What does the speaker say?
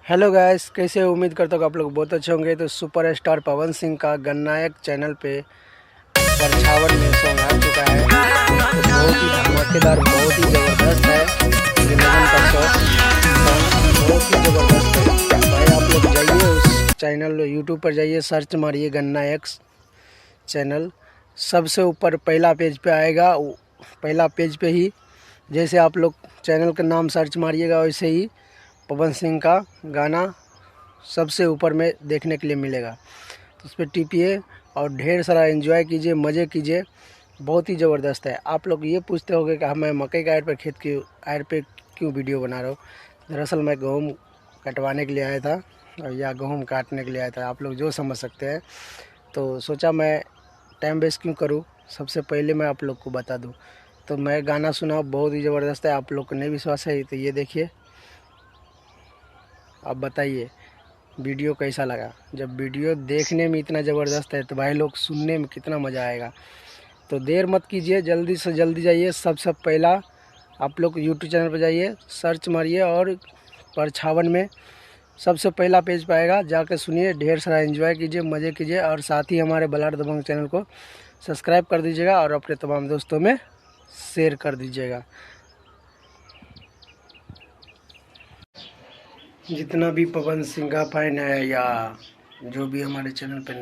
Hello guys, कैसे हो? उम्मीद करता हूँ कि आप लोग बहुत अच्छे होंगे। तो सुपर स्टार पवन सिंह का गन्नायक चैनल पे परछावन में सॉन्ग आ चुका है। तो बहुत ही धमाकेदार, बहुत ही ज़बरदस्त है ये लगन का सॉन्ग बहुत ही ज़बरदस्त है भाई। आप लोग जाइए उस चैनल यूट्यूब पर जाइए, सर्च मारिए गन्नायक चैनल। सबसे ऊपर पहला पेज पे आएगा। पहला पेज पे ही जैसे आप लोग चैनल का नाम सर्च मारिएगा वैसे ही पवन सिंह का गाना सबसे ऊपर में देखने के लिए मिलेगा। तो उस पर टिपिए और ढेर सारा एंजॉय कीजिए, मज़े कीजिए। बहुत ही ज़बरदस्त है। आप लोग ये पूछते होंगे कि मैं मकई का आयर पर खेत की आयर पे क्यों वीडियो बना रहा हूँ। दरअसल मैं गेहूँ कटवाने के लिए आया था और या गेहूँ काटने के लिए आया था, आप लोग जो समझ सकते हैं। तो सोचा मैं टाइम वेस्ट क्यों करूँ, सबसे पहले मैं आप लोग को बता दूँ। तो मैं गाना सुना, बहुत ही ज़बरदस्त है। आप लोग को नहीं विश्वास है तो ये देखिए, आप बताइए वीडियो कैसा लगा। जब वीडियो देखने में इतना ज़बरदस्त है तो भाई लोग सुनने में कितना मज़ा आएगा। तो देर मत कीजिए, जल्दी से जल्दी जाइए। सबसे पहला आप लोग यूट्यूब चैनल पर जाइए, सर्च मारिए और परछावन में सबसे पहला पेज पाएगा, जाकर सुनिए, ढेर सारा एंजॉय कीजिए, मज़े कीजिए। और साथ ही हमारे बलाड दबंग चैनल को सब्सक्राइब कर दीजिएगा और अपने तमाम दोस्तों में शेयर कर दीजिएगा। जितना भी पवन सिंह का फैन है या जो भी हमारे चैनल पर